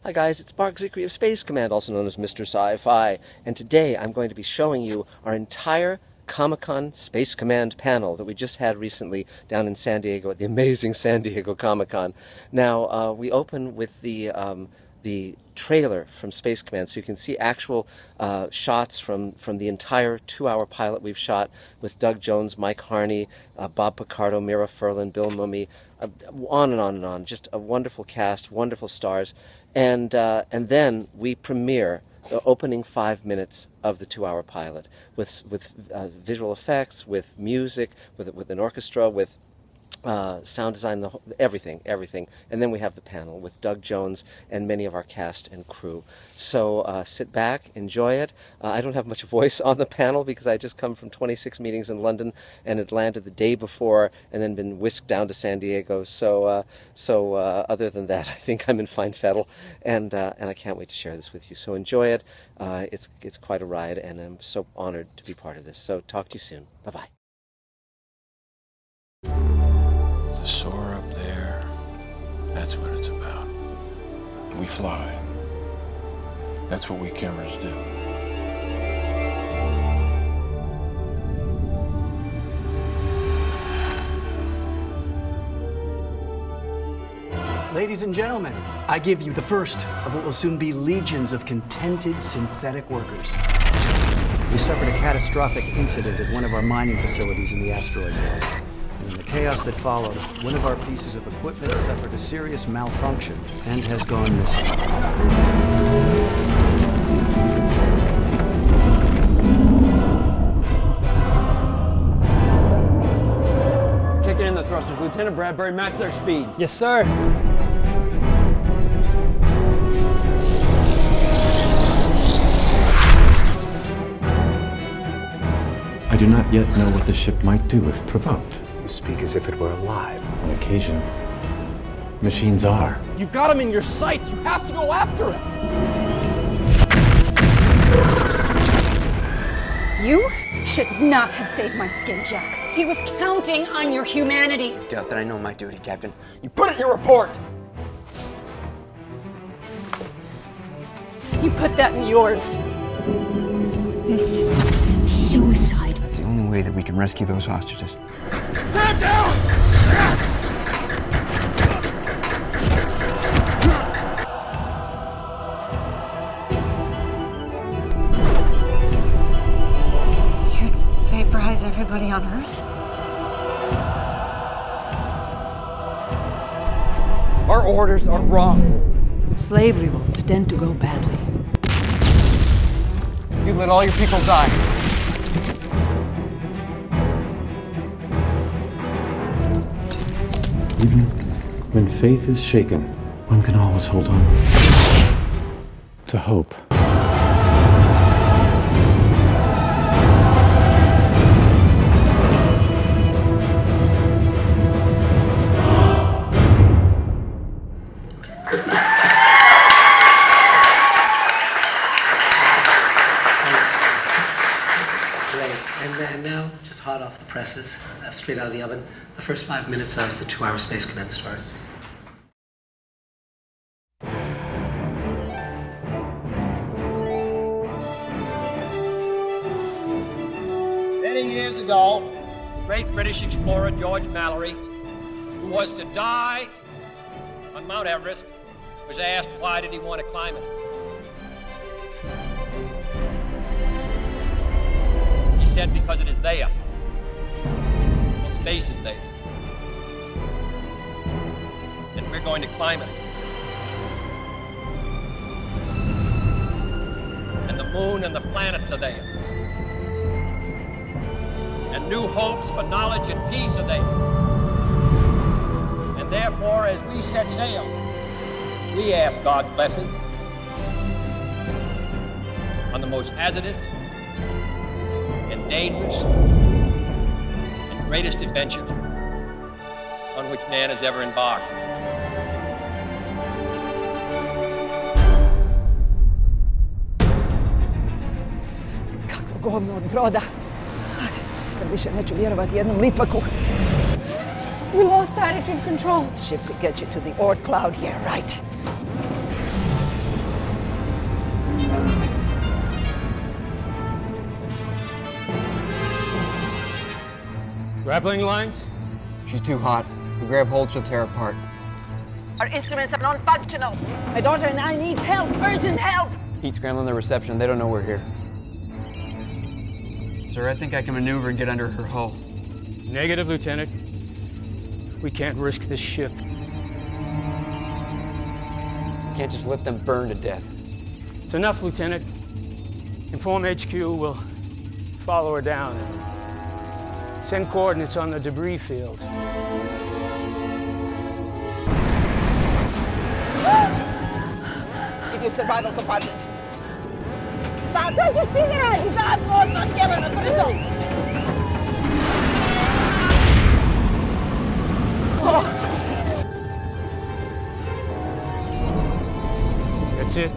Hi guys, it's Mark Zicree of Space Command, also known as Mr. Sci-Fi, and today I'm going to be showing you our entire Comic-Con Space Command panel that we just had recently down in San Diego at the amazing San Diego Comic-Con. Now, we open with the trailer from Space Command, so you can see actual shots from the entire 2-hour pilot we've shot with Doug Jones, Mike Harney, Bob Picardo, Mira Furlan, Bill Mumy, on and on and on. Just a wonderful cast, wonderful stars. And then we premiere the opening 5 minutes of the 2-hour pilot with visual effects, with music, with an orchestra, with sound design, everything. And then we have the panel with Doug Jones and many of our cast and crew. So sit back, enjoy it. I don't have much voice on the panel because I just come from 26 meetings in London and had landed the day before and then been whisked down to San Diego. So other than that, I think I'm in fine fettle, and I can't wait to share this with you. So enjoy it. It's quite a ride, and I'm so honored to be part of this. So talk to you soon. Bye-bye. The soar up there, that's what it's about. We fly. That's what we cameras do. Ladies and gentlemen, I give you the first of what will soon be legions of contented synthetic workers. We suffered a catastrophic incident at one of our mining facilities in the asteroid belt. And in the chaos that followed, one of our pieces of equipment suffered a serious malfunction and has gone missing. Kicking in the thrusters. Lieutenant Bradbury, match their speed. Yes, sir. I do not yet know what the ship might do if provoked. You speak as if it were alive. On occasion, machines are. You've got him in your sights. You have to go after him. You should not have saved my skin, Jack. He was counting on your humanity. Doubt that I know my duty, Captain. You put it in your report. You put that in yours. This is suicide. That's the only way that we can rescue those hostages. Stand down! You'd vaporize everybody on Earth? Our orders are wrong. Slavery won't stand to go badly. You let all your people die. Even when faith is shaken, one can always hold on to hope. And now, just hot off the presses, straight out of the oven, the first 5 minutes of the 2-hour Space Command story. Many years ago, great British explorer George Mallory, who was to die on Mount Everest, was asked why did he want to climb it. He said, because it is there. Well, space is there. And we're going to climb it. And the moon and the planets are there. And new hopes for knowledge and peace are there. And therefore, as we set sail, we ask God's blessing on the most hazardous and dangerous and greatest adventure on which man has ever embarked. Kakvo govno od broda. Kad više neću vjerovati jednom Litvaku. We lost attitude control. Ship could get you to the Oort cloud here, right? Grappling lines? She's too hot. We grab hold, she'll tear apart. Our instruments are non-functional. My daughter and I need help. Urgent help. Heat scrambling the reception. They don't know we're here. Sir, I think I can maneuver and get under her hull. Negative, Lieutenant. We can't risk this ship. Can't just let them burn to death. It's enough, Lieutenant. Inform HQ. We'll follow her down and send coordinates on the debris field. It is survival compartment. Saan tayo tingin? Saan mo ang kailan na ito? That's it.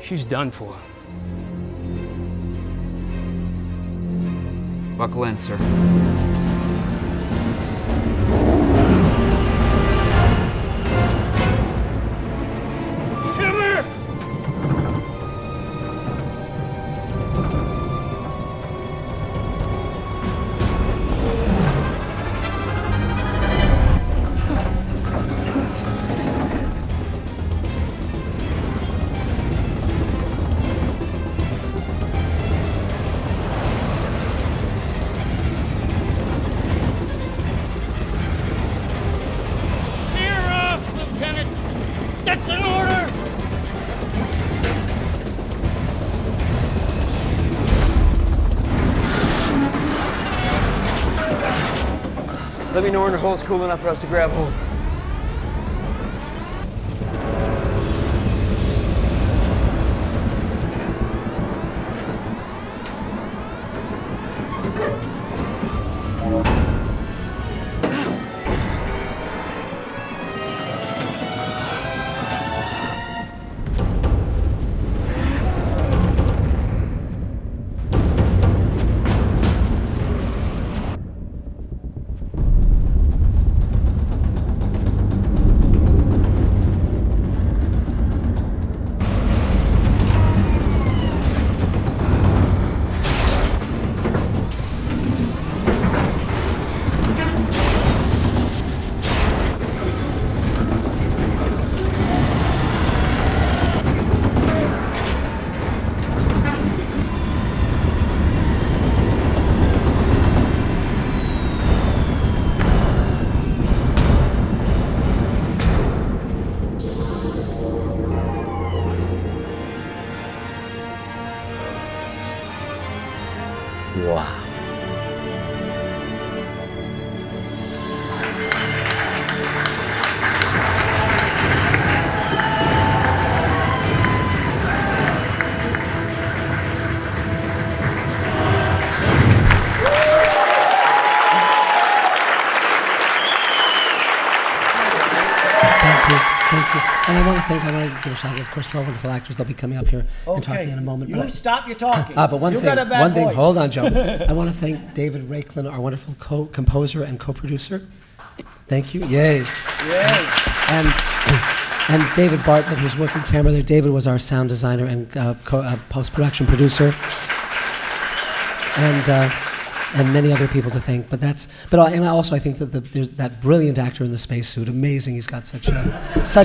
She's done for. Buckle in, sir. That's an order! Let me know when her hull's cool enough for us to grab hold. Wow. Thank you. And I want to give a shout out, of course, to our wonderful actors. They'll be coming up here and talking in a moment. You stop your talking. But one you thing, got a bad voice. hold on, Joe. I want to thank David Raiklin, our wonderful composer and co-producer. Thank you. Yay. Yay. And David Bartlett, who's working camera there. David was our sound designer and post-production producer. And many other people to thank, and also I think that there's that brilliant actor in the spacesuit, amazing. He's got such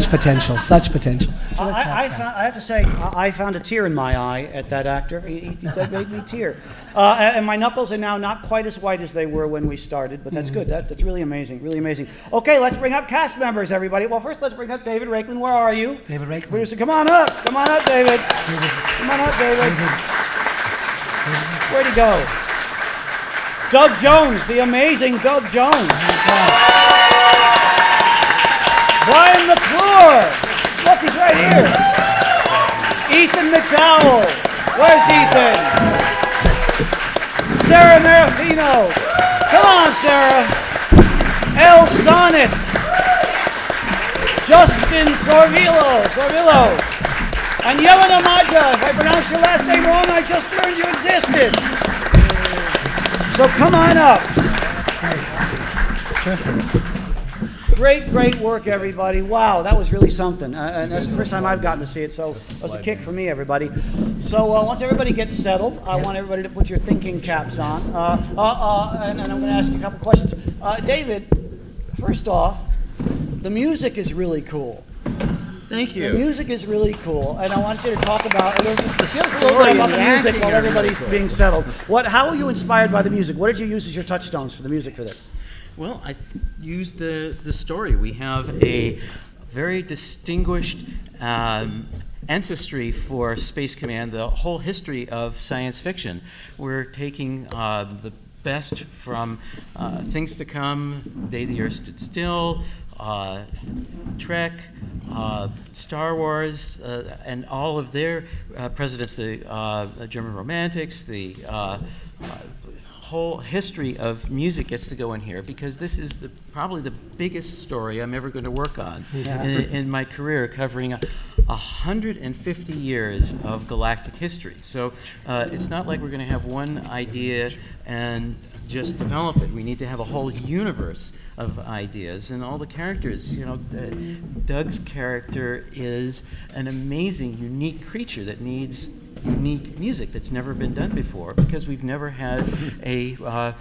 potential. So I have to say, I found a tear in my eye at that actor. He made me tear, and my knuckles are now not quite as white as they were when we started, but that's good. That's really amazing, really amazing. Okay, let's bring up cast members, everybody. Well, first let's bring up David Raiklin. Where are you? David Raiklin. Producer, come on up, David. Come on up, David. Where'd he go? Doug Jones, the amazing Doug Jones. Brian McClure. Look, he's right here. Ethan McDowell. Where's Ethan? Sarah Marafino. Come on, Sarah. El Sonnet. Justin Sorvillo. And Yelena Maja. If I pronounce your last name wrong, I just learned you existed. So come on up. Terrific. great, great work, everybody. Wow, that was really something. And that's the first time I've gotten to see it, so it was a kick for me, everybody. So once everybody gets settled, I want everybody to put your thinking caps on. And I'm going to ask you a couple questions. David, first off, the music is really cool. Thank you. The music is really cool, and I want you to talk about give us a little bit about the music while everybody's being settled. How were you inspired by the music? What did you use as your touchstones for the music for this? Well, I used the story. We have a very distinguished ancestry for Space Command, the whole history of science fiction. We're taking the best from Things to Come, Day the Earth Stood Still, Trek, Star Wars, and all of their presidents, the German Romantics, the whole history of music gets to go in here because this is probably the biggest story I'm ever going to work on in my career, covering 150 years of galactic history. So it's not like we're going to have one idea and just develop it. We need to have a whole universe of ideas and all the characters. You know, Doug's character is an amazing, unique creature that needs unique music that's never been done before because we've never had a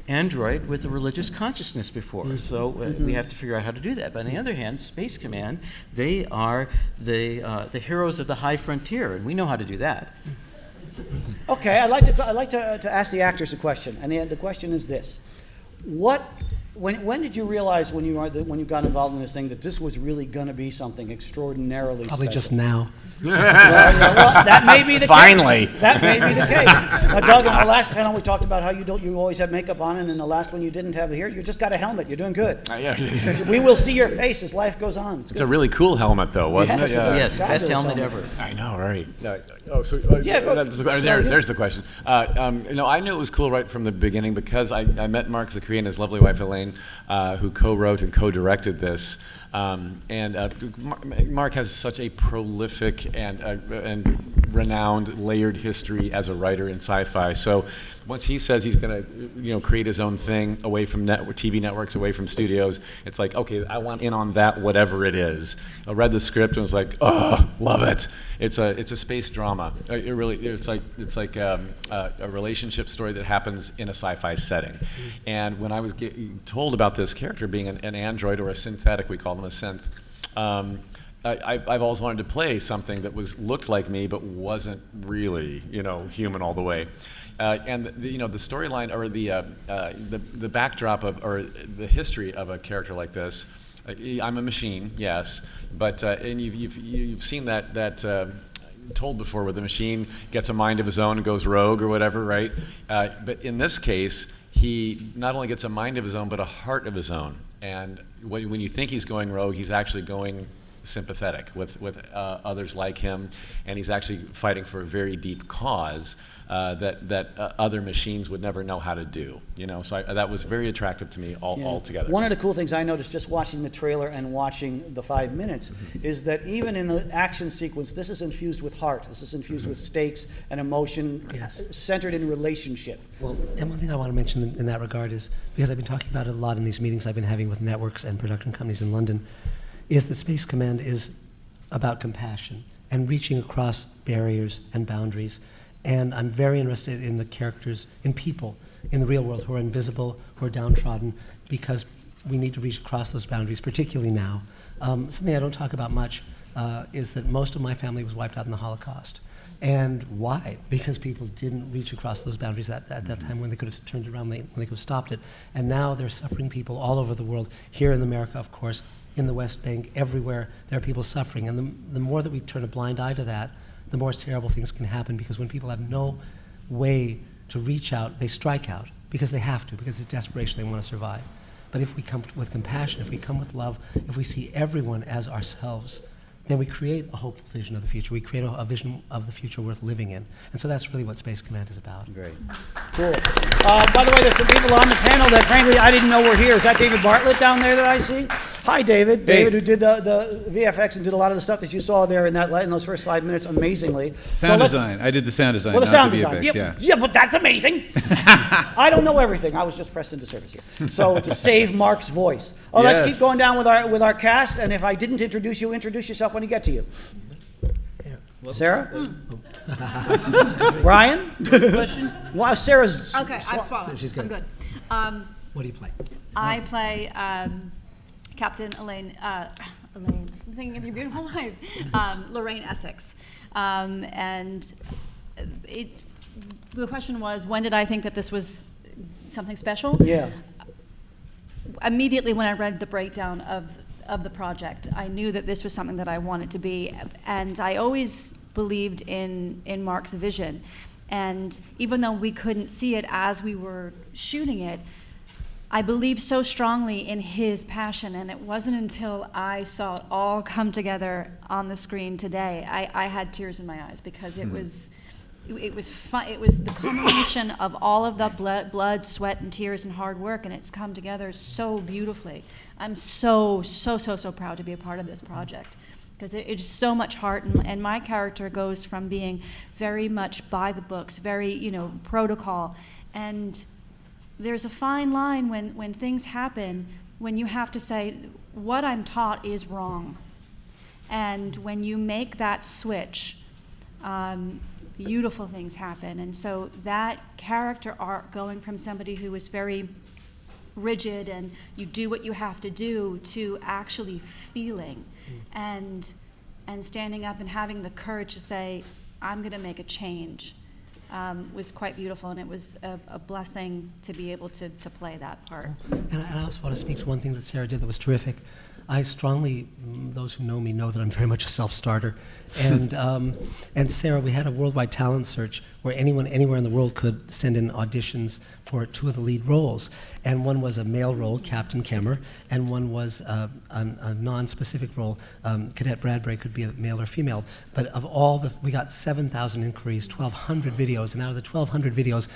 android with a religious consciousness before. So we have to figure out how to do that. But on the other hand, Space Command, they are the heroes of the high frontier, and we know how to do that. Okay, I'd like to ask the actors a question, and the question is this: When did you realize when you got involved in this thing that this was really going to be something extraordinarily Probably special? just now. Well, that may be the Finally. case. That may be the case. Doug, in our last panel, we talked about how you always have makeup on, and in the last one you didn't have it here. You just got a helmet. You're doing good. Yeah. We will see your face as life goes on. It's a really cool helmet, though, wasn't it? Yes, best helmet ever. I know, right? There's the question. I knew it was cool right from the beginning because I met Mark Zakri and his lovely wife Elaine, who co-wrote and co-directed this. Mark has such a prolific and renowned, layered history as a writer in sci-fi. So once he says he's going to, create his own thing away from TV networks, away from studios, it's like, okay, I want in on that, whatever it is. I read the script and was like, oh, love it. It's a space drama. It's like a relationship story that happens in a sci-fi setting. And when I was told about this character being an android or a synthetic, we call them a synth. I've always wanted to play something that looked like me but wasn't really, human all the way. And the storyline or the backdrop or the history of a character like this. I'm a machine, yes, but and you've seen that told before, where the machine gets a mind of his own and goes rogue or whatever, right? But in this case, he not only gets a mind of his own but a heart of his own. And when you think he's going rogue, he's actually going sympathetic with others like him, and he's actually fighting for a very deep cause that other machines would never know how to do. So that was very attractive to me altogether. One of the cool things I noticed just watching the trailer and watching the 5 minutes is that even in the action sequence, this is infused with heart. This is infused with stakes and emotion, centered in relationship. Well, and one thing I want to mention in that regard is, because I've been talking about it a lot in these meetings I've been having with networks and production companies in London, is that Space Command is about compassion and reaching across barriers and boundaries. And I'm very interested in the characters, in people in the real world who are invisible, who are downtrodden, because we need to reach across those boundaries, particularly now. Something I don't talk about much is that most of my family was wiped out in the Holocaust. And why? Because people didn't reach across those boundaries at that time when they could have turned around, when they could have stopped it. And now there are suffering people all over the world, here in America, of course, in the West Bank, everywhere, there are people suffering. And the more that we turn a blind eye to that, the more terrible things can happen, because when people have no way to reach out, they strike out because they have to, because it's desperation, they want to survive. But if we come with compassion, if we come with love, if we see everyone as ourselves, then we create a hopeful vision of the future. We create a vision of the future worth living in. And so that's really what Space Command is about. Great. Cool. By the way, there's some people on the panel that, frankly, I didn't know were here. Is that David Bartlett down there that I see? Hi, David. Hey. David, who did the VFX and did a lot of the stuff that you saw there in those first 5 minutes amazingly. Sound design. I did the sound design. Well, the not sound the design. VFX, Yeah, but that's amazing. I don't know everything. I was just pressed into service here. So to save Mark's voice. Oh, let's Yes. keep going down with our cast. And if I didn't introduce you, introduce yourself when you get to you. Sarah? Brian? Question? Wow, Sarah's... Okay, I've swallowed. She's good. I'm good. What do you play? I play Captain Elaine, I'm thinking of your beautiful life, Lorraine Essex. And the question was, when did I think that this was something special? Yeah. Immediately when I read the breakdown of the project, I knew that this was something that I wanted to be, and I always believed in Mark's vision. And even though we couldn't see it as we were shooting it, I believed so strongly in his passion, and it wasn't until I saw it all come together on the screen today, I had tears in my eyes, because it was fun. It was the combination of all of the blood, sweat, and tears and hard work, and it's come together so beautifully. I'm so proud to be a part of this project, because it's so much heart, and my character goes from being very much by the books, very, protocol, and there's a fine line when things happen, when you have to say, what I'm taught is wrong. And when you make that switch, beautiful things happen. And so that character arc, going from somebody who was very rigid and you do what you have to do, to actually feeling and standing up and having the courage to say, I'm going to make a change, was quite beautiful, and it was a blessing to be able to play that part. And I also want to speak to one thing that Sarah did that was terrific. I strongly, those who know me know that I'm very much a self-starter. And Sarah, we had a worldwide talent search where anyone anywhere in the world could send in auditions for 2 of the lead roles. And one was a male role, Captain Kemmer, and one was a non-specific role. Cadet Bradbury could be a male or female. But of all we got 7,000 inquiries, 1,200 videos, and out of the 1,200 videos,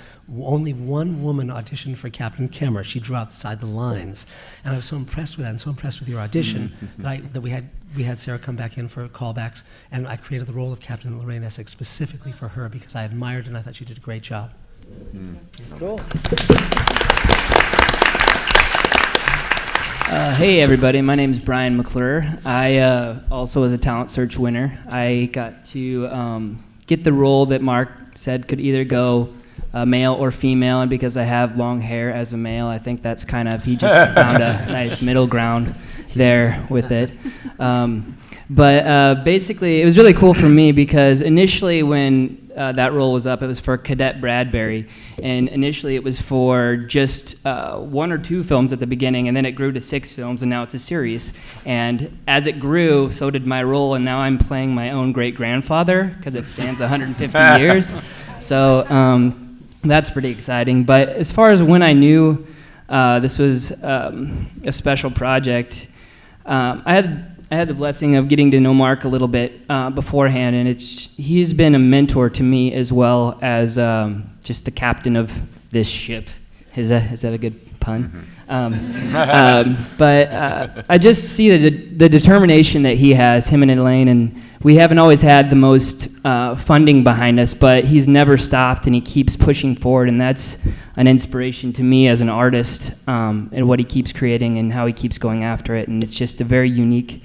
only one woman auditioned for Captain Kemmer. She drew outside the lines. And I was so impressed with that, and so impressed with your audition, that we had Sarah come back in for callbacks, and I created the role of Captain Lorraine Essex specifically for her, because I admired and I thought she did a great job. Cool. Hey everybody, my name is Brian McClure. I also was a talent search winner. I got to get the role that Mark said could either go male or female, and because I have long hair as a male, I think that's kind of, he just found a nice middle ground there with it. But basically, it was really cool for me, because initially when that role was up, it was for Cadet Bradbury, and initially it was for just 1 or 2 films at the beginning, and then it grew to 6 films, and now it's a series. And as it grew, so did my role, and now I'm playing my own great-grandfather, because it spans 150 years. So that's pretty exciting. But as far as when I knew this was a special project, I had the blessing of getting to know Mark a little bit beforehand, and he's been a mentor to me as well as just the captain of this ship. Is that a good pun? But I just see the determination that he has, him and Elaine, and we haven't always had the most funding behind us, but he's never stopped, and he keeps pushing forward, and that's an inspiration to me as an artist, and what he keeps creating and how he keeps going after it, and it's just a very unique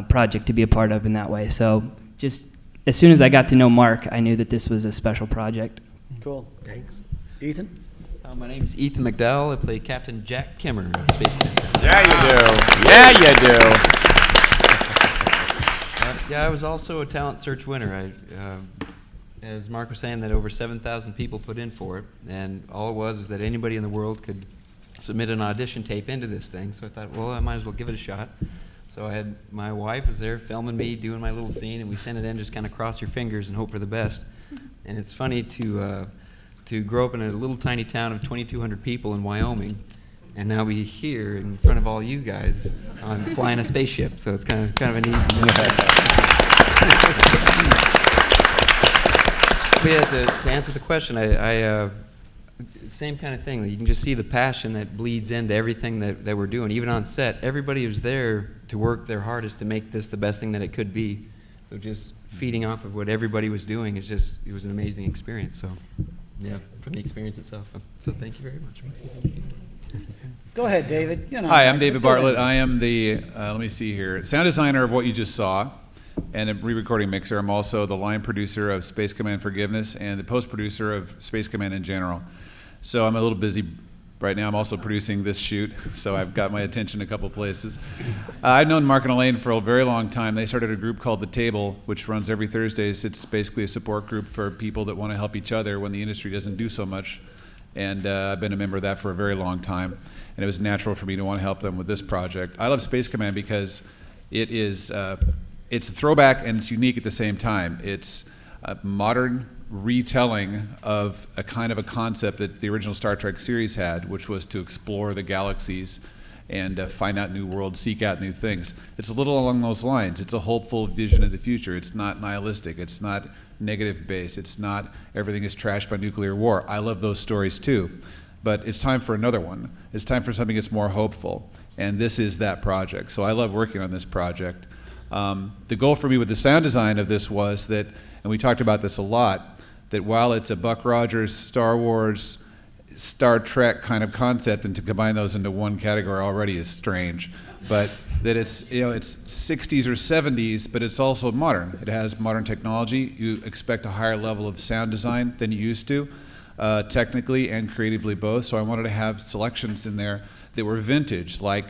project to be a part of in that way. So just as soon as I got to know Mark, I knew that this was a special project. Cool. Thanks. Ethan? My name's Ethan McDowell. I play Captain Jack Kemmer of Space Command. Yeah, you do. Yeah, you do. Yeah, I was also a talent search winner. As Mark was saying, that over 7,000 people put in for it, and all it was that anybody in the world could submit an audition tape into this thing. So I thought, well, I might as well give it a shot. So I had my wife was there filming me doing my little scene, and we sent it in, just kind of cross your fingers and hope for the best. And it's funny to grow up in a little tiny town of 2,200 people in Wyoming, and now be here in front of all you guys on flying a spaceship. So it's kind of a neat. To answer the question, same kind of thing. You can just see the passion that bleeds into everything that we're doing. Even on set, everybody was there to work their hardest to make this the best thing that it could be. So just feeding off of what everybody was doing, it was an amazing experience. So, yeah, from the experience itself. So thank you very much. Go ahead, David. You know, Hi, I'm David Bartlett. I am the, let me see here, sound designer of what you just saw and a re-recording mixer. I'm also the line producer of Space Command Forgiveness and the post-producer of Space Command in general. So I'm a little busy right now. I'm also producing this shoot, so I've got my attention a couple places. I've known Mark and Elaine for a very long time. They started a group called The Table, which runs every Thursdays. It's basically a support group for people that want to help each other when the industry doesn't do so much. And I've been a member of that for a very long time. And it was natural for me to want to help them with this project. I love Space Command because it is, it's a throwback and it's unique at the same time. It's a modern retelling of a kind of a concept that the original Star Trek series had, which was to explore the galaxies and find out new worlds, seek out new things. It's a little along those lines. It's a hopeful vision of the future. It's not nihilistic. It's not negative based. It's not everything is trashed by nuclear war. I love those stories too. But it's time for another one. It's time for something that's more hopeful. And this is that project. So I love working on this project. The goal for me with the sound design of this was that, and we talked about this a lot, that while it's a Buck Rogers, Star Wars, Star Trek kind of concept, and to combine those into one category already is strange, but that it's, you know, it's 60s or 70s, but it's also modern. It has modern technology. You expect a higher level of sound design than you used to, technically and creatively both. So I wanted to have selections in there that were vintage, like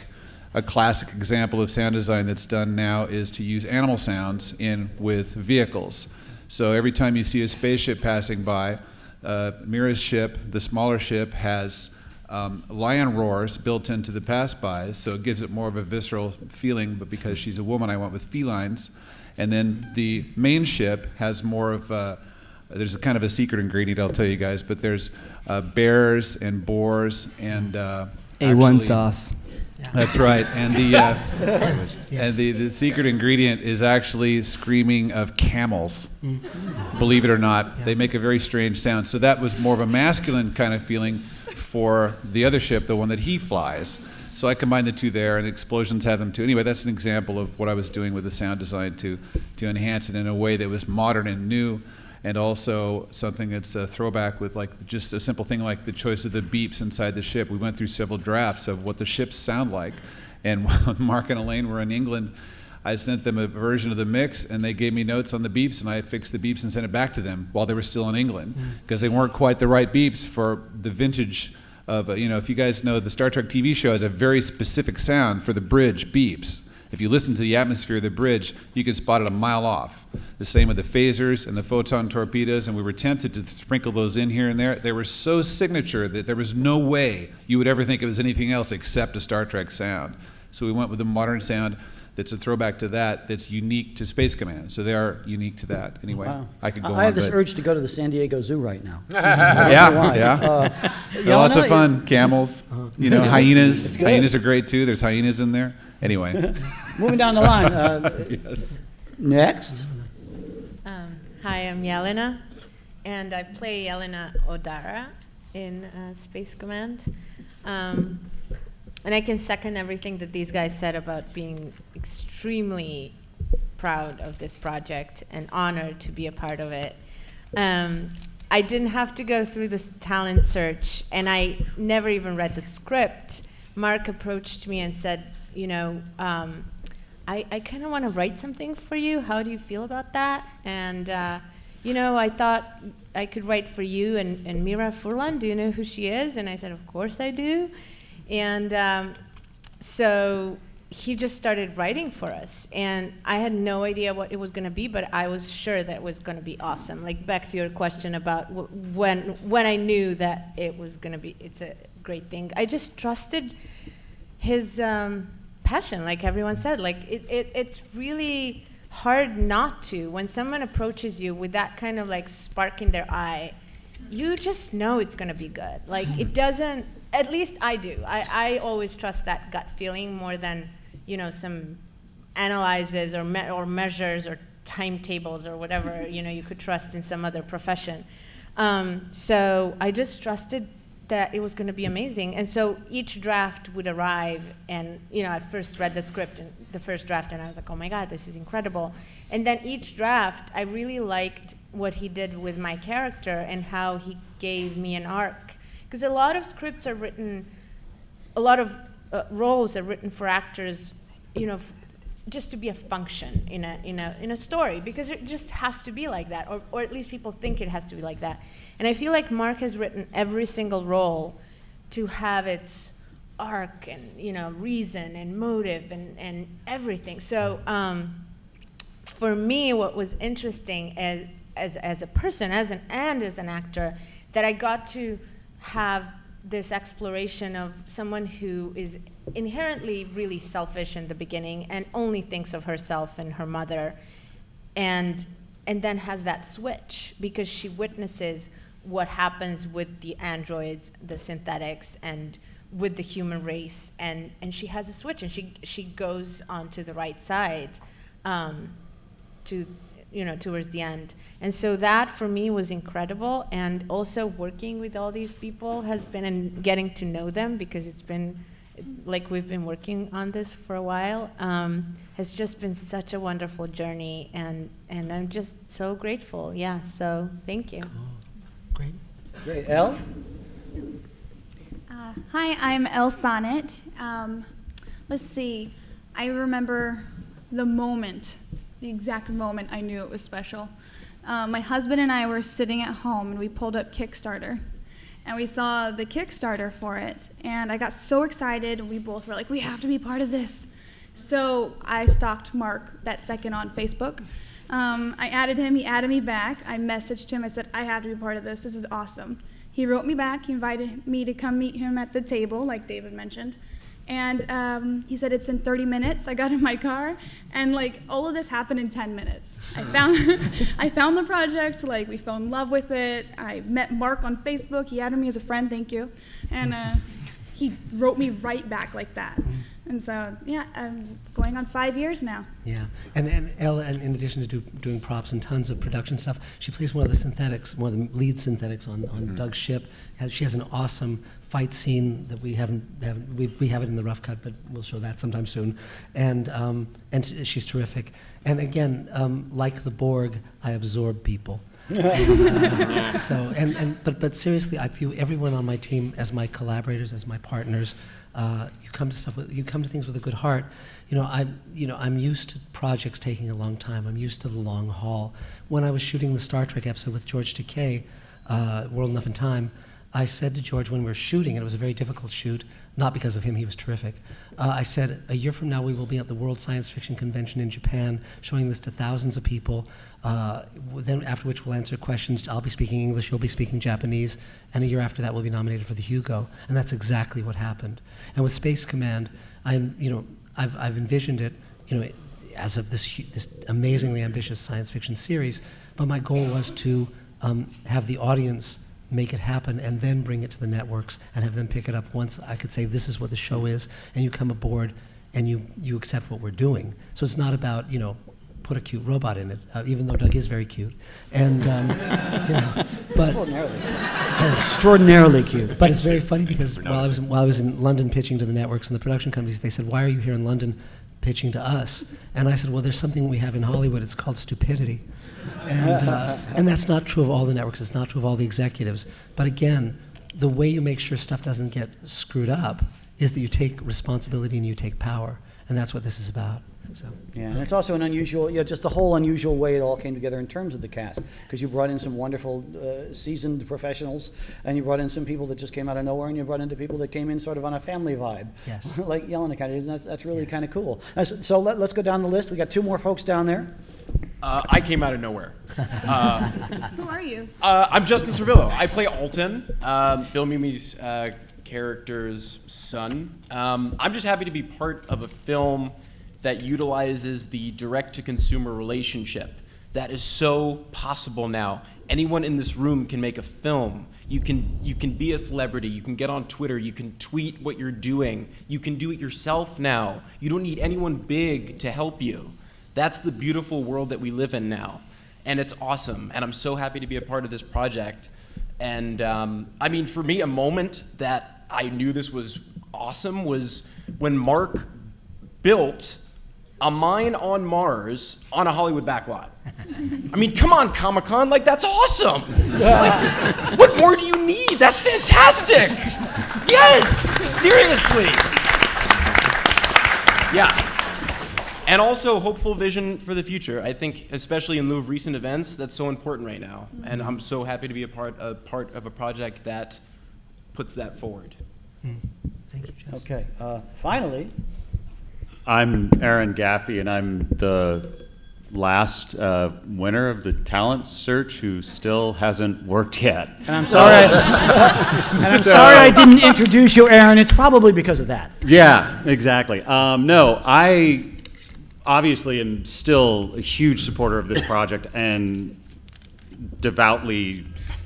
a classic example of sound design that's done now is to use animal sounds in with vehicles. So every time you see a spaceship passing by, Mira's ship, the smaller ship, has lion roars built into the pass-bys, so it gives it more of a visceral feeling, but because she's a woman, I went with felines. And then the main ship has more of there's a kind of a secret ingredient I'll tell you guys, but there's bears and boars and A1 sauce. That's right, and the and the secret ingredient is actually screaming of camels. Believe it or not, they make a very strange sound. So that was more of a masculine kind of feeling for the other ship, the one that he flies. So I combined the two there, and explosions have them too. Anyway, that's an example of what I was doing with the sound design to enhance it in a way that was modern and new, and also something that's a throwback with like just a simple thing like the choice of the beeps inside the ship. We went through several drafts of what the ships sound like, and when Mark and Elaine were in England, I sent them a version of the mix, and they gave me notes on the beeps, and I fixed the beeps and sent it back to them while they were still in England, because they weren't quite the right beeps for the vintage of, you know, if you guys know, the Star Trek TV show has a very specific sound for the bridge beeps. If you listen to the atmosphere of the bridge, you can spot it a mile off. The same with the phasers and the photon torpedoes, and we were tempted to sprinkle those in here and there. They were so signature that there was no way you would ever think it was anything else except a Star Trek sound. So we went with a modern sound that's a throwback to that, that's unique to Space Command. So they are unique to that. Anyway, wow. I could go on. I have this urge to go to the San Diego Zoo right now. Yeah. Lots of fun. Camels, you know, hyenas. Hyenas are great too. There's hyenas in there. Anyway. Moving down the line. Yes. Next. Hi, I'm Yelena, and I play Yelena Odara in Space Command. And I can second everything that these guys said about being extremely proud of this project and honored to be a part of it. I didn't have to go through this talent search, and I never even read the script. Mark approached me and said, you know, I kind of want to write something for you. How do you feel about that? And, you know, I thought I could write for you and Mira Furlan. Do you know who she is? And I said, of course I do. And so he just started writing for us. And I had no idea what it was going to be, but I was sure that it was going to be awesome. Like, back to your question about when I knew that it was going to be, it's a great thing. I just trusted his passion, like everyone said. Like, it's really hard not to. When someone approaches you with that kind of like spark in their eye, you just know it's going to be good. Like, it doesn't, at least I do. I always trust that gut feeling more than, you know, some analyzes or measures or timetables or whatever, you could trust in some other profession. So I just trusted that it was going to be amazing. And so each draft would arrive, and I first read the script and the first draft, and I was like, oh my God, this is incredible. And then each draft, I really liked what he did with my character and how he gave me an arc. Because a lot of scripts are written, a lot of roles are written for actors, just to be a function in a story, because it just has to be like that, or at least people think it has to be like that. And I feel like Mark has written every single role to have its arc and reason and motive and everything. So for me, what was interesting as a person, as an actor, that I got to have this exploration of someone who is inherently really selfish in the beginning and only thinks of herself and her mother, and then has that switch because she witnesses what happens with the androids, the synthetics, and with the human race, and she has a switch, and she goes onto the right side towards the end. And so that for me was incredible, and also working with all these people has been, and getting to know them, because it's been like we've been working on this for a while, has just been such a wonderful journey, and I'm just so grateful. Yeah, so thank you. Great. Elle? Hi, I'm Elle Sonnet. Let's see. I remember the exact moment I knew it was special. My husband and I were sitting at home, and we pulled up Kickstarter, and we saw the Kickstarter for it, and I got so excited, and we both were like, we have to be part of this. So I stalked Mark that second on Facebook. I added him, he added me back. I messaged him, I said, I have to be part of this is awesome. He wrote me back, he invited me to come meet him at the table, like David mentioned. And he said, it's in 30 minutes. I got in my car, and all of this happened in 10 minutes. I found the project, we fell in love with it. I met Mark on Facebook, he added me as a friend, thank you. And he wrote me right back like that. And so, yeah, I'm going on 5 years now. Yeah, and Elle, in addition to doing props and tons of production stuff, she plays one of the lead synthetics on Doug's ship. She has an awesome fight scene that we have it in the rough cut, but we'll show that sometime soon. And she's terrific. And again, like the Borg, I absorb people. But seriously, I view everyone on my team as my collaborators, as my partners. You come to things with a good heart. I'm used to projects taking a long time. I'm used to the long haul. When I was shooting the Star Trek episode with George Takei, World Enough in Time, I said to George when we were shooting, and it was a very difficult shoot, not because of him, he was terrific. I said, a year from now we will be at the World Science Fiction Convention in Japan, showing this to thousands of people, then after which we'll answer questions. I'll be speaking English, you'll be speaking Japanese, and a year after that we'll be nominated for the Hugo. And that's exactly what happened. And with Space Command, I've envisioned it, as this amazingly ambitious science fiction series, but my goal was to have the audience make it happen and then bring it to the networks and have them pick it up once I could say this is what the show is, and you come aboard and you accept what we're doing. So it's not about, put a cute robot in it, even though Doug is very cute. And, but extraordinarily cute. But it's very funny because while I was in London pitching to the networks and the production companies, they said, why are you here in London pitching to us? And I said, well, there's something we have in Hollywood, it's called stupidity. And that's not true of all the networks, it's not true of all the executives. But again, the way you make sure stuff doesn't get screwed up is that you take responsibility and you take power. And that's what this is about. So. Yeah, and it's also an unusual, just the whole unusual way it all came together in terms of the cast, because you brought in some wonderful seasoned professionals, and you brought in some people that just came out of nowhere, and you brought in people that came in sort of on a family vibe. Yes. Like Yelena kind of, and that's really kind of cool. So let's go down the list. We got 2 more folks down there. I came out of nowhere. Who are you? I'm Justin Servillo. I play Alton, Bill Mimi's character's son. I'm just happy to be part of a film that utilizes the direct-to-consumer relationship that is so possible now. Anyone in this room can make a film. You can be a celebrity. You can get on Twitter. You can tweet what you're doing. You can do it yourself now. You don't need anyone big to help you. That's the beautiful world that we live in now. And it's awesome. And I'm so happy to be a part of this project. And I mean, for me, a moment that I knew this was awesome was when Mark built a mine on Mars on a Hollywood backlot. I mean, come on, Comic-Con, like, that's awesome. Like, what more do you need? That's fantastic. Yes, seriously. Yeah. And also hopeful vision for the future. I think, especially in lieu of recent events, that's so important right now. And I'm so happy to be a part of a project that puts that forward. Thank you, Jess. Okay, finally. I'm Aaron Gaffey, and I'm the last winner of the talent search who still hasn't worked yet. And I'm sorry, sorry I didn't introduce you, Aaron. It's probably because of that. Yeah, exactly. No, I obviously am still a huge supporter of this project and devoutly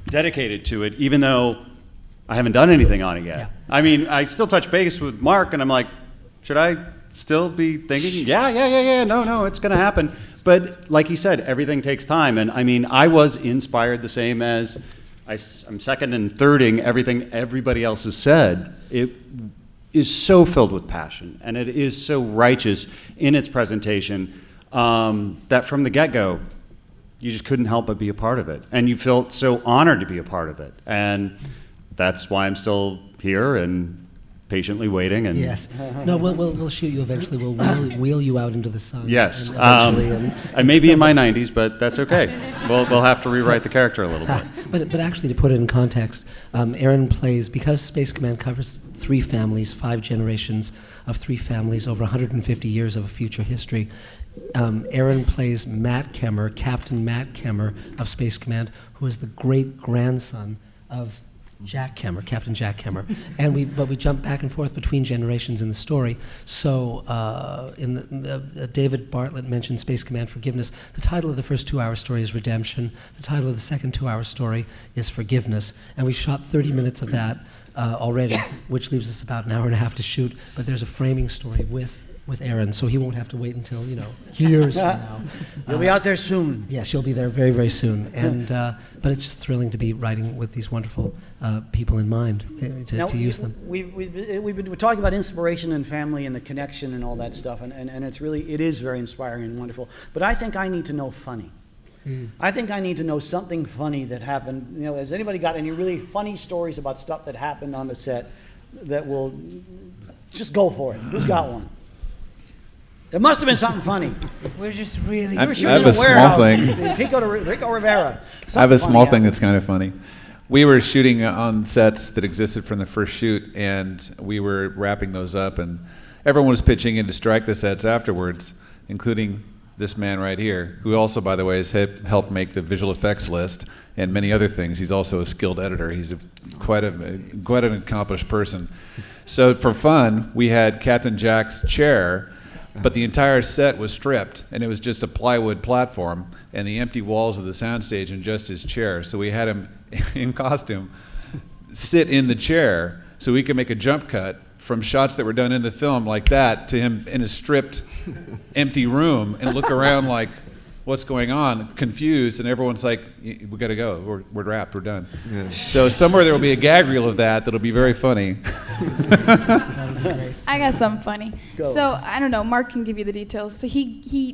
dedicated to it, even though I haven't done anything on it yet. Yeah. I mean, I still touch base with Mark, and I'm like, should I still be thinking, no, it's going to happen. But like he said, everything takes time. And I mean, I was inspired the same as I'm second and thirding everything everybody else has said. It is so filled with passion, and it is so righteous in its presentation that from the get-go, you just couldn't help but be a part of it. And you felt so honored to be a part of it. And that's why I'm still here and patiently waiting. And yes. No, we'll shoot you eventually. We'll wheel you out into the sun. Yes. Eventually. I may be in my 90s, but that's okay. We'll have to rewrite the character a little bit. But actually, to put it in context, Aaron plays, because Space Command covers 3 families, 5 generations of 3 families over 150 years of a future history. Aaron plays Matt Kemmer, Captain Matt Kemmer of Space Command, who is the great-grandson of Jack Kemmer, Captain Jack Kemmer, but we jump back and forth between generations in the story. So, David Bartlett mentioned Space Command Forgiveness. The title of the first 2-hour story is Redemption. The title of the second 2-hour story is Forgiveness, and we shot 30 minutes of that already, which leaves us about an hour and a half to shoot. But there's a framing story with Aaron, so he won't have to wait until years from now. You'll be out there soon. Yes, you'll be there very, very soon. And but it's just thrilling to be writing with these wonderful people in mind to use them. We've been talking about inspiration and family and the connection and all that stuff, and it is very inspiring and wonderful. But I think I need to know funny. I think I need to know something funny that happened. Has anybody got any really funny stories about stuff that happened on the set that will just go for it? Who's got one? There must have been something funny. We're just really. I have a small thing. Rico Rivera. I have a small thing that's kind of funny. We were shooting on sets that existed from the first shoot, and we were wrapping those up, and everyone was pitching in to strike the sets afterwards, including this man right here, who also, by the way, has helped make the visual effects list and many other things. He's also a skilled editor. He's quite an accomplished person. So for fun, we had Captain Jack's chair, but the entire set was stripped, and it was just a plywood platform and the empty walls of the soundstage and just his chair. So we had him in costume sit in the chair so we could make a jump cut from shots that were done in the film like that to him in a stripped, empty room and look around like, what's going on, confused, and everyone's like, we gotta go, we're wrapped, we're done. Yeah. So somewhere there will be a gag reel of that'll be very funny. That'll be great. I got something funny. Go. So, I don't know, Mark can give you the details. So he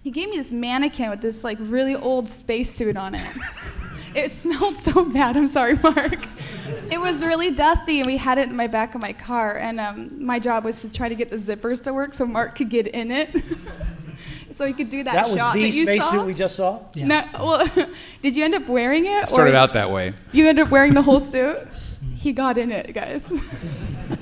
gave me this mannequin with this like really old spacesuit on it. It smelled so bad, I'm sorry, Mark. It was really dusty, and we had it in my back of my car, and my job was to try to get the zippers to work so Mark could get in it. So he could do that shot that you saw. That was the spacesuit we just saw? Yeah. No, well, did you end up wearing it? It started out that way. You ended up wearing the whole suit? He got in it, guys.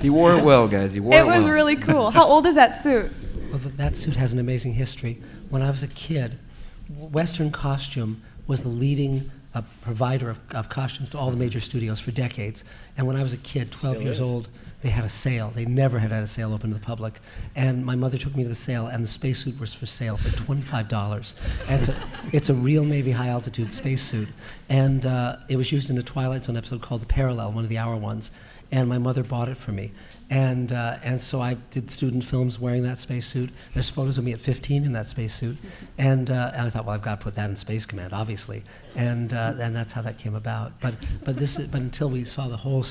He wore it well, guys. He wore it well. It was really cool. How old is that suit? Well, that suit has an amazing history. When I was a kid, Western costume was the leading a provider of costumes to all the major studios for decades. And when I was a kid, 12 years old, they had a sale. They never had a sale open to the public. And my mother took me to the sale, and the spacesuit was for sale for $25. And it's a real Navy high-altitude spacesuit. And it was used in a Twilight Zone episode called The Parallel, one of the hour ones. And my mother bought it for me. And so I did student films wearing that spacesuit. There's photos of me at 15 in that spacesuit. And I thought, well, I've got to put that in Space Command, obviously. And that's how that came about. But until we saw the whole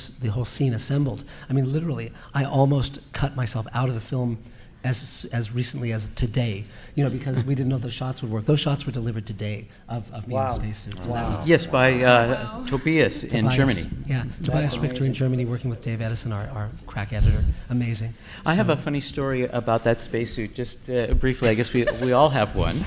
scene assembled, I mean, literally, I almost cut myself out of the film as recently as today, because we didn't know if the shots would work. Those shots were delivered today of me in the spacesuit. So that's Yes, by Tobias in Germany. Yeah, Tobias Richter in Germany, working with Dave Edison, our crack editor. Amazing. I have a funny story about that spacesuit, just briefly. I guess we all have one.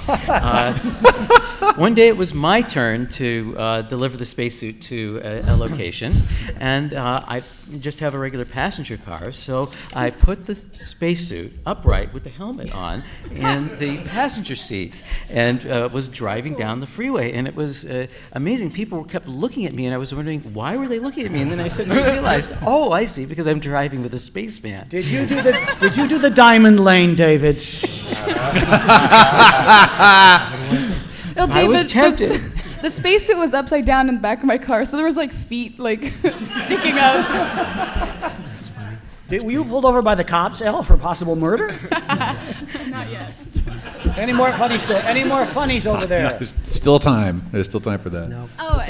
One day it was my turn to deliver the spacesuit to a location, and I just have a regular passenger car, so I put the spacesuit upright with the helmet on in the passenger seat and was driving down the freeway, and it was amazing. People kept looking at me, and I was wondering, why were they looking at me? And then I suddenly realized, oh, I see, because I'm driving with a spaceman. Did you do the diamond lane, David? Well, David, I was tempted. The spacesuit was upside down in the back of my car, so there was like feet sticking out. Were you pulled over by the cops, Elle, for possible murder? Not yet. Any more funnies over there? There's still time. There's still time for that. No. Oh,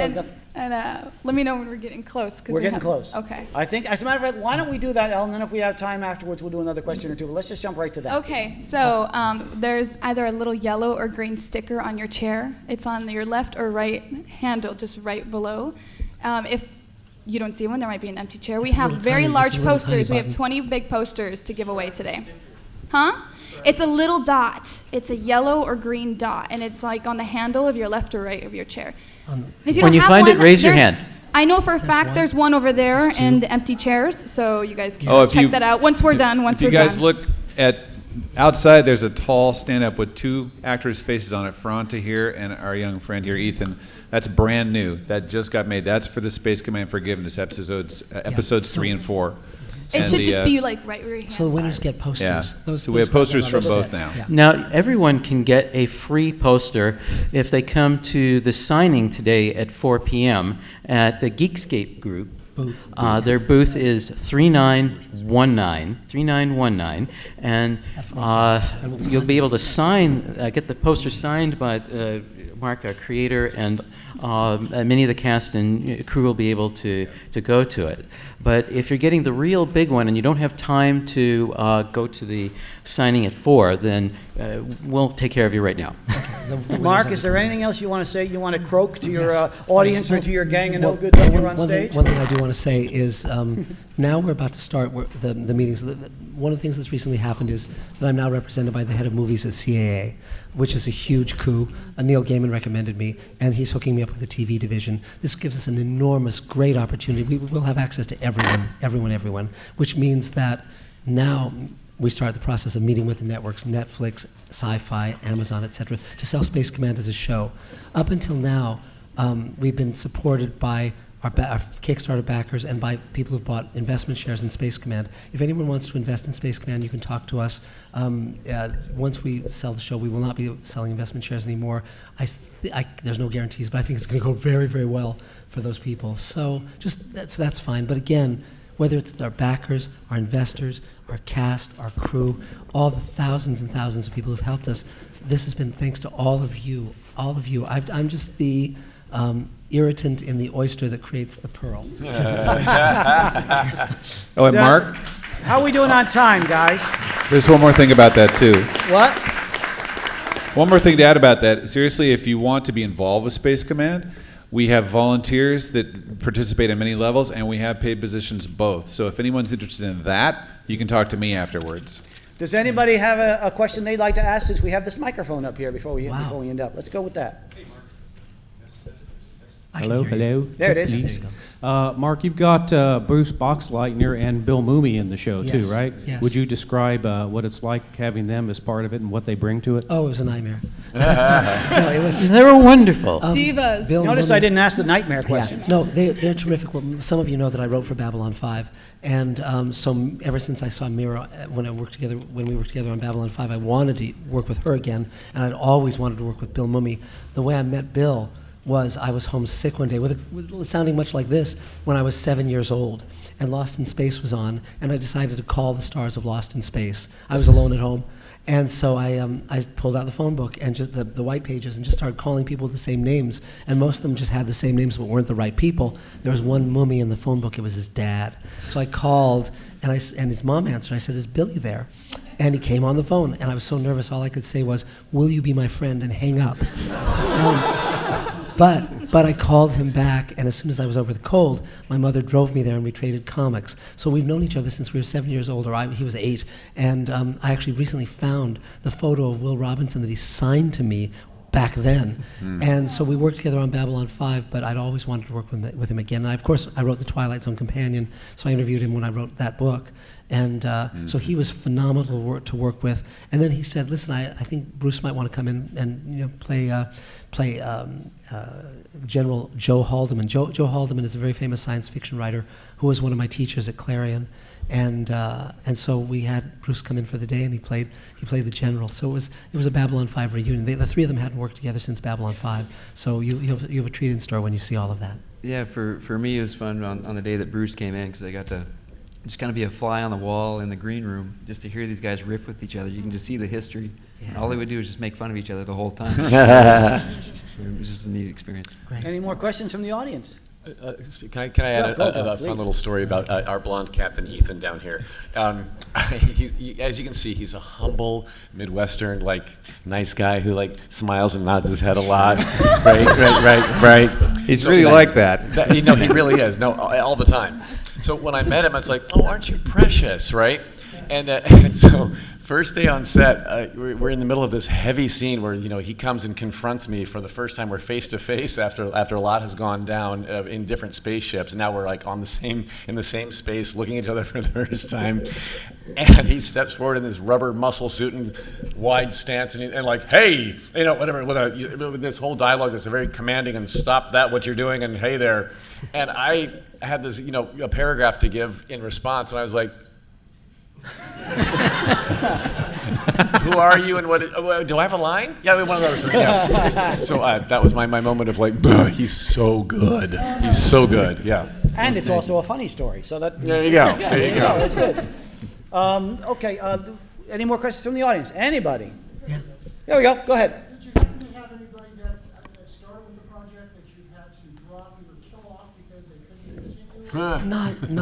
and let me know when we're getting close. We're getting close. Okay. I think, as a matter of fact, why don't we do that, Elle, and then if we have time afterwards, we'll do another question or two. But let's just jump right to that. Okay, so there's either a little yellow or green sticker on your chair. It's on your left or right handle, just right below. If you don't see one, there might be an empty chair. We have very large posters. We have 20 big posters to give away today. Huh? It's a little dot. It's a yellow or green dot, and it's like on the handle of your left or right of your chair. When you find it, raise your hand. I know for a fact there's one over there in the empty chairs, so you guys can Oh, check that out once we're done. If you guys look at outside, there's a tall stand-up with two actors' faces on it, Ferrante here and our young friend here, Ethan. That's brand new. That just got made. That's for the Space Command Forgiveness episodes 3 and 4. It should just be like right where your hands So the winners get posters. Yeah. So we have posters from both now. Yeah. Now, everyone can get a free poster if they come to the signing today at 4 p.m. at the Geekscape group. Booth. Their booth is 3919, and you'll be able to get the poster signed by Mark, our creator, and many of the cast and crew will be able to go to it. But if you're getting the real big one and you don't have time to go to the signing at 4, then we'll take care of you right now. Mark, is there anything else you want to say? You want to croak to your audience or to your gang of no-goods when you're on stage? One thing I do want to say is now we're about to start the meetings. One of the things that's recently happened is that I'm now represented by the head of movies at CAA, which is a huge coup. Neil Gaiman recommended me, and he's hooking me up with the TV division. This gives us an enormous, great opportunity. We will have access to everyone, which means that now we start the process of meeting with the networks, Netflix, Sci-Fi, Amazon, etc., to sell Space Command as a show. Up until now, we've been supported by our Kickstarter backers and by people who've bought investment shares in Space Command. If anyone wants to invest in Space Command, you can talk to us. Once we sell the show, we will not be selling investment shares anymore. There's no guarantees, but I think it's going to go very, very well for those people. So that's fine. But again, whether it's our backers, our investors, our cast, our crew, all the thousands and thousands of people who've helped us, this has been thanks to all of you. I'm just the irritant in the oyster that creates the pearl. Oh, and Mark? How are we doing on time, guys? There's one more thing about that, too. What? One more thing to add about that. Seriously, if you want to be involved with Space Command, we have volunteers that participate at many levels, and we have paid positions both. So if anyone's interested in that, you can talk to me afterwards. Does anybody have a question they'd like to ask, since we have this microphone up here before we end up? Let's go with that. I can Hello, hear you. hello. There it is. Please. There you Mark, you've got Bruce Boxleitner and Bill Mumy in the show too, Yes, right? yes. Would you describe what it's like having them as part of it and what they bring to it? Oh, it was a nightmare. No, it was. They were wonderful. Divas. Bill Notice Mumy- I didn't ask the nightmare question. Yeah. No, they're terrific. Well, some of you know that I wrote for Babylon 5, and so ever since I saw Mira when we worked together on Babylon 5, I wanted to work with her again, and I'd always wanted to work with Bill Mumy. The way I met Bill was I was homesick one day, with sounding much like this, when I was 7 years old, and Lost in Space was on, and I decided to call the stars of Lost in Space. I was alone at home. And so I pulled out the phone book and just the white pages and just started calling people with the same names. And most of them just had the same names but weren't the right people. There was one Mumy in the phone book. It was his dad. So I called, and his mom answered. I said, "Is Billy there?" And he came on the phone. And I was so nervous, all I could say was, "Will you be my friend?" and hang up. But I called him back, and as soon as I was over the cold, my mother drove me there and we traded comics. So we've known each other since we were 7 years old, or he was 8. And I actually recently found the photo of Will Robinson that he signed to me back then. And so we worked together on Babylon 5, but I'd always wanted to work with him again. And of course, I wrote The Twilight Zone Companion, so I interviewed him when I wrote that book. And so he was phenomenal to work with. And then he said, "Listen, I think Bruce might want to come in and play General Joe Haldeman." Joe Haldeman is a very famous science fiction writer who was one of my teachers at Clarion. And so we had Bruce come in for the day, and he played the general. So it was a Babylon 5 reunion. The three of them hadn't worked together since Babylon 5. So you have a treat in store when you see all of that. Yeah, for me it was fun on the day that Bruce came in because I got to just kind of be a fly on the wall in the green room just to hear these guys riff with each other. You can just see the history. Yeah. All they would do is just make fun of each other the whole time. It was just a neat experience. Great. Any more questions from the audience? Can I add a fun little story about our blonde Captain Ethan down here? As you can see, he's a humble Midwestern, nice guy who smiles and nods his head a lot. Right. He's really like that. He really is. No, all the time. So when I met him, it's like, "Oh, aren't you precious?" Right? And so first day on set, we're in the middle of this heavy scene where he comes and confronts me for the first time. We're face to face after a lot has gone down in different spaceships. Now we're in the same space, looking at each other for the first time. And he steps forward in this rubber muscle suit and wide stance, and "Hey," whatever, with this whole dialogue that's very commanding, and "Stop that, what you're doing," and "Hey there." And I had this, a paragraph to give in response, and I was like, "Who are you, and what do I have a line?" Yeah, one of those things. Yeah. So that was my moment of he's so good. He's so good. Yeah. And it's also a funny story, so that. There you go. Yeah, there you go. That's good. Okay. Any more questions from the audience? Anybody? Yeah. There we go. Go ahead. Did you have anybody that started with the project that you had to drop or kill off because they couldn't continue?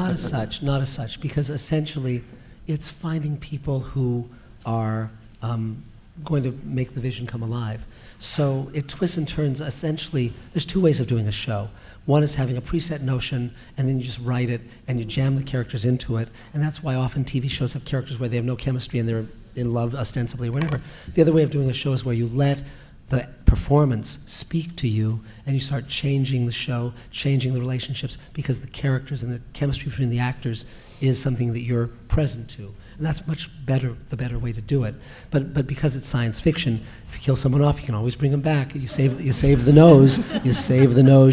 Not as such, because essentially it's finding people who are going to make the vision come alive. So it twists and turns. Essentially, there's two ways of doing a show. One is having a preset notion, and then you just write it, and you jam the characters into it. And that's why often TV shows have characters where they have no chemistry and they're in love ostensibly or whatever. The other way of doing a show is where you let the performance speak to you, and you start changing the show, changing the relationships, because the characters and the chemistry between the actors is something that you're present to. And that's much better, the better way to do it. But because it's science fiction, if you kill someone off, you can always bring them back. You save the nose,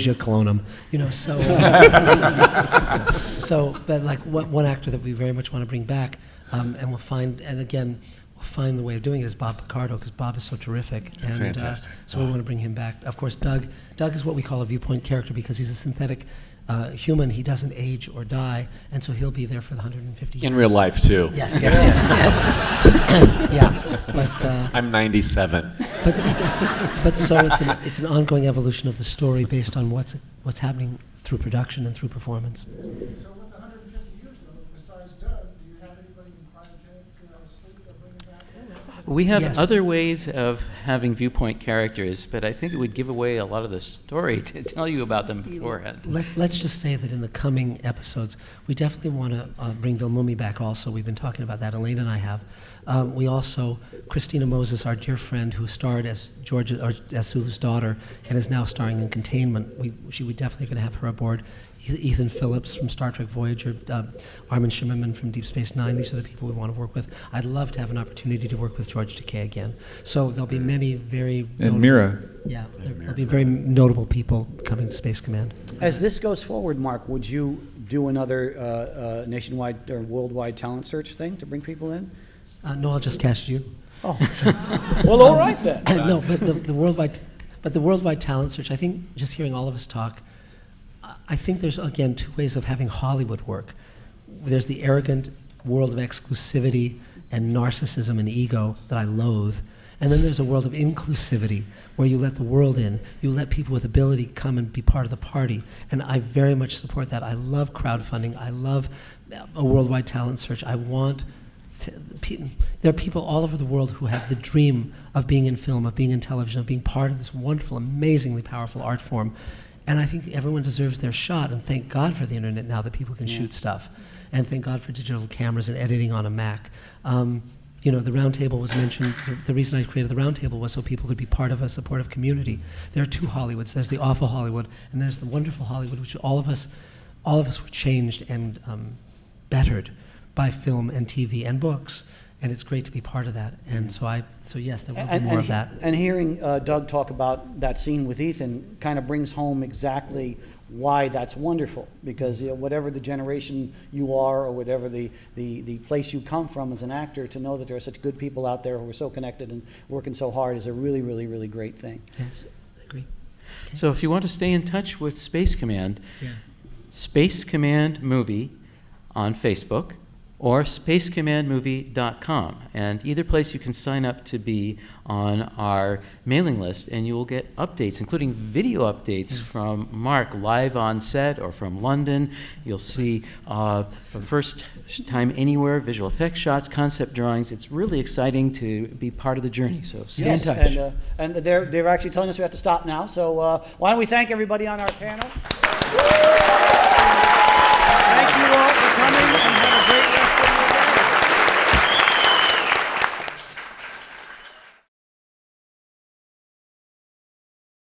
you clone them. But one actor that we very much want to bring back, and we'll find the way of doing it is Bob Picardo, because Bob is so terrific. And fantastic. So we want to bring him back. Of course, Doug is what we call a viewpoint character because he's a synthetic human. He doesn't age or die, and so he'll be there for the 150 years. In real life, too. Yes. Yeah, but I'm 97. But so it's an ongoing evolution of the story based on what's happening through production and through performance. So with the 150 years, though, besides Doug, do you have anybody in cryogenic sleep that bring it back? We have Yes. other ways of having viewpoint characters, but I think it would give away a lot of the story to tell you about them beforehand. Let's just say that in the coming episodes, we definitely want to bring Bill Mumy back also. We've been talking about that, Elaine and I have. We also, Christina Moses, our dear friend who starred as as Sulu's daughter and is now starring in Containment, we definitely going to have her aboard. Ethan Phillips from Star Trek Voyager, Armin Shimmerman from Deep Space Nine. These are the people we want to work with. I'd love to have an opportunity to work with George Takei again. So there'll be many very And Mira. Yeah, there'll be very notable people coming to Space Command. As this goes forward, Mark, would you do another nationwide or worldwide talent search thing to bring people in? No, I'll just cast you. Oh, well, all right then. No, but the worldwide talent search. I think just hearing all of us talk, I think there's again two ways of having Hollywood work. There's the arrogant world of exclusivity and narcissism and ego that I loathe, and then there's a world of inclusivity where you let the world in, you let people with ability come and be part of the party, and I very much support that. I love crowdfunding. I love a worldwide talent search. I want. There are people all over the world who have the dream of being in film, of being in television, of being part of this wonderful, amazingly powerful art form. And I think everyone deserves their shot, and thank God for the internet now that people can shoot stuff. And thank God for digital cameras and editing on a Mac. You know, the roundtable was mentioned. The reason I created the roundtable was so people could be part of a supportive community. There are two Hollywoods. There's the awful Hollywood, and there's the wonderful Hollywood, which all of us were changed and bettered by film and TV and books, and it's great to be part of that. And so yes, there will be more of that. And hearing Doug talk about that scene with Ethan kind of brings home exactly why that's wonderful, because whatever the generation you are or whatever the place you come from as an actor, to know that there are such good people out there who are so connected and working so hard is a really, really, really great thing. Yes, I agree. Okay. So if you want to stay in touch with Space Command, Space Command Movie on Facebook, or spacecommandmovie.com. And either place you can sign up to be on our mailing list, and you will get updates, including video updates from Mark live on set or from London. You'll see for the first time anywhere, visual effects shots, concept drawings. It's really exciting to be part of the journey, so stay in touch. And they're actually telling us we have to stop now, so why don't we thank everybody on our panel.